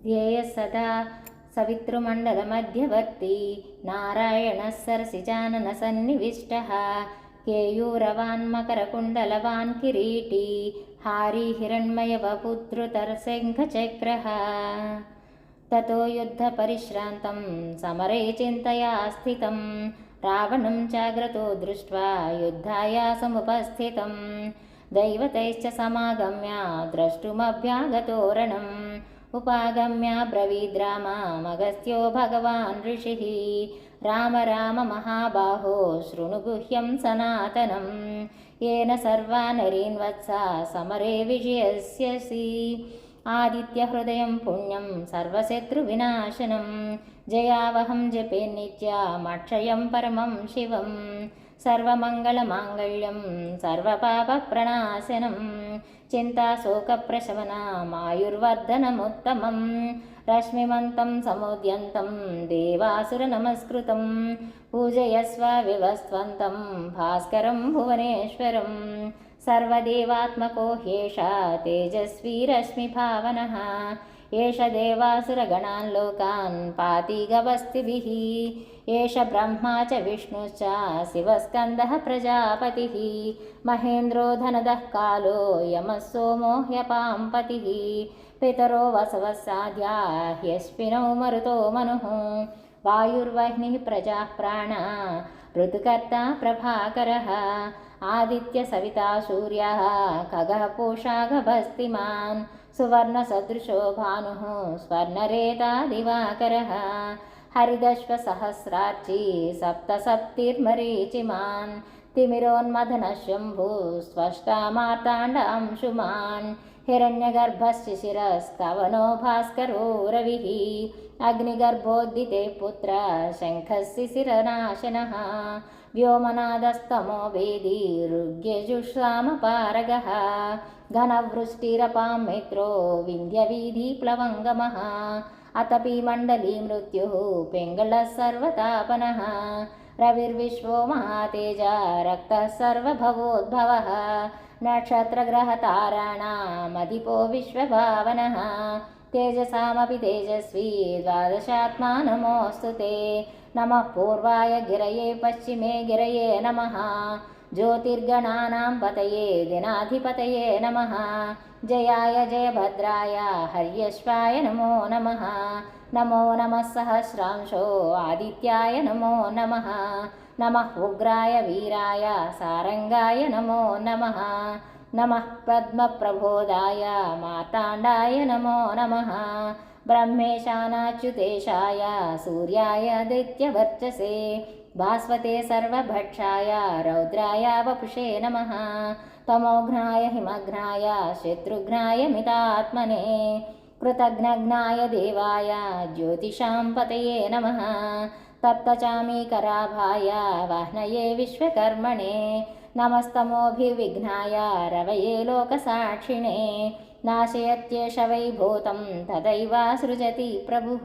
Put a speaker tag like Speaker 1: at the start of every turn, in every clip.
Speaker 1: ध्येयः सदा सवितृमण्डलमध्यवर्ती नारायणः सरसिजाननसन्निविष्टः केयूरवान् मकरकुण्डलवान् किरीटी हारी हिरण्मयवपुद्धृतशङ्खचक्रः ततो युद्धपरिश्रान्तं समरे चिन्तया स्थितं रावणं चाग्रतो दृष्ट्वा युद्धाय समुपस्थितं दैवतैश्च समागम्य द्रष्टुमभ्यागतो रणम् उपागम्य ब्रवीद्राममगस्त्यो भगवान् ऋषिः राम राम महाबाहो शृणु गुह्यं सनातनं येन सर्वा नरीन् वत्सा समरे विजयस्यसि आदित्यहृदयं पुण्यं सर्वशत्रुविनाशनं जयावहं जपे नित्यामक्षयं परमं शिवं सर्वमङ्गलमाङ्गल्यं सर्वपापप्रणाशनं चिन्ताशोकप्रशमनमायुर्वर्धनमुत्तमं रश्मिमन्तं समुद्यन्तं देवासुरनमस्कृतं पूजयस्व विवस्वन्तं भास्करं भुवनेश्वरं सर्वदेवात्मको ह्येष तेजस्वी रश्मिभावनः एष देवासुरगणान् लोकान् पाति गवस्तिभिः एष ब्रह्मा च विष्णुश्च शिवस्कन्दः प्रजापतिः महेन्द्रो धनदः कालो यमः सोमो ह्यपाम्पतिः पितरो वसवः साध्या ह्यश्विनौ मरुतो मनुः वायुर्वह्निः प्रजाः प्राणा ऋतुकर्ता प्रभाकरः आदित्यसविता सूर्यः खगः पूषा गभस्तिमान् सुवर्णसदृशो भानुः स्वर्णरेता दिवाकरः हरिदश्वसहस्रार्ची सप्तसप्तिर्मरीचिमान् तिमिरोन्मथनः शम्भुः स्पष्टा मार्ताण्डांशुमान् हिरण्यगर्भशिशिरस्तवनो भास्करो रविः अग्निगर्भोद्दिते पुत्र शङ्खः शिशिरनाशनः व्योमनादस्तमो वेदी ऋग्यजुषामपारगः घनवृष्टिरपां मित्रो विन्ध्यवीधिप्लवङ्गमः अतपि मण्डली मृत्युः पिङ्गलः सर्वतापनः रविर्विश्वो महातेजा रक्तः सर्वभवोद्भवः नक्षत्रग्रहताराणामधिपो विश्वभावनः तेजसामपि तेजस्वी द्वादशात्मा नमोऽस्तु ते नमः पूर्वाय गिरये पश्चिमे गिरये नमः ज्योतिर्गणानां पतये दिनाधिपतये नमः जयाय जयभद्राय हर्यश्वाय नमो नमः नमो नमः सहस्रांशो आदित्याय नमो नमः नमः उग्राय वीराय सारंगाय नमो नमः नमः पद्मप्रबोधाय मार्ताण्डाय नमो नमः ब्रह्मेशानाच्युतेशाय सूर्याय आदित्यवर्चसे भास्वते सर्वभक्षाय रौद्राय वपुषे नमः तमोघ्नाय हिमघ्नाय शत्रुघ्नाय मितात्मने कृतघ्नघ्नाय देवाय ज्योतिषां पतये नमः तप्तचामीकराभाय वाह्नये विश्वकर्मणे नमस्तमोभिर्विघ्नाय रवये लोकसाक्षिणे नाशयत्येष वै भूतं तदैव सृजति प्रभुः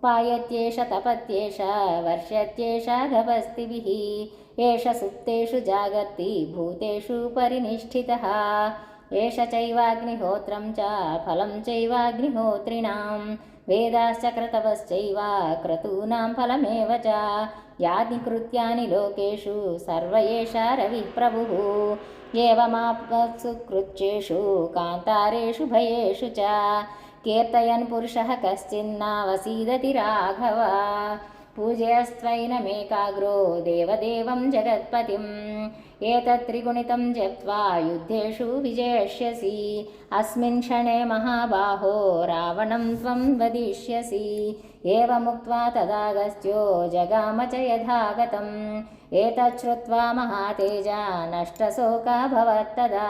Speaker 1: पायत्येष तपत्येष वर्षत्येष गभस्तिभिः एष सुप्तेषु जागर्ति भूतेषु परिनिष्ठितः एष चैवाग्निहोत्रं च फलं चैवाग्निहोत्रिणां वेदाश्च क्रतवश्चैव क्रतूनां फलमेव च यानि कृत्यानि लोकेषु सर्व एष रविः प्रभुः एवमाप्सु कृच्छ्रेषु कान्तारेषु भयेषु च कीर्तयन् पुरुषः कश्चिन्नावसीदति राघव पूजयस्त्वैनमेकाग्रो देवदेवं जगत्पतिम् एतत् त्रिगुणितं जप्त्वा युद्धेषु विजयिष्यसि अस्मिन् क्षणे महाबाहो रावणं त्वं वदिष्यसि एवमुक्त्वा तदागस्त्यो जगाम च यथागतम् एतत् श्रुत्वा महातेजा नष्टशोकाभवत्तदा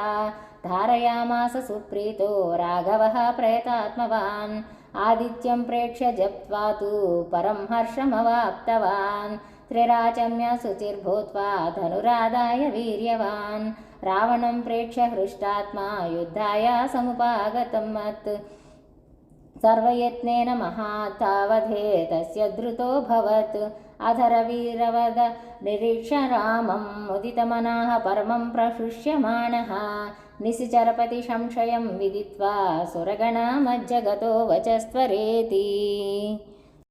Speaker 1: धारयामास सुप्रीतो राघवः प्रयतात्मवान् आदित्यं प्रेक्ष्य जप्त्वा तु परं हर्षमवाप्तवान् त्रिराचम्य शुचिर्भूत्वा धनुरादाय वीर्यवान् रावणं प्रेक्ष्य हृष्टात्मा युद्धाय समुपागतं मत् सर्वयत्नेन महातावधे तस्य द्रुतोऽभवत् अधरवीरवद निरीक्ष्य रामं मुदितमनः परमं प्रशुष्यमाणः निशिचरपति संशयं विदित्वा सुरगणा मज्जगतो वचस्त्वरेति।